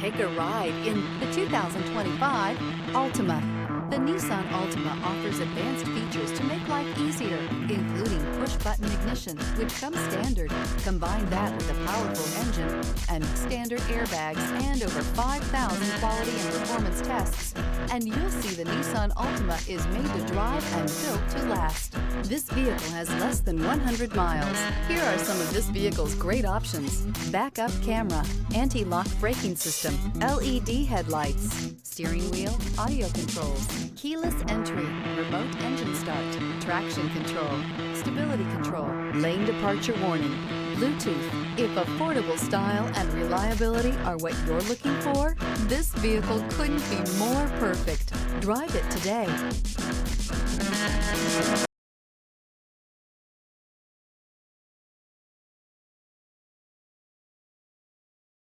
Take a ride in the 2025 Altima. The Nissan Altima offers advanced features to make life easier, including push-button ignition, which comes standard. Combine that with a powerful engine and standard airbags and over 5,000 quality and performance tests, and you'll see the Nissan Altima is made to drive and built to last. This vehicle has less than 100 miles. Here are some of this vehicle's great options: backup camera, anti-lock braking system, LED headlights, steering wheel audio controls, keyless entry, remote engine start, traction control, stability control, lane departure warning, Bluetooth. If affordable style and reliability are what you're looking for, this vehicle couldn't be more perfect. Drive it today.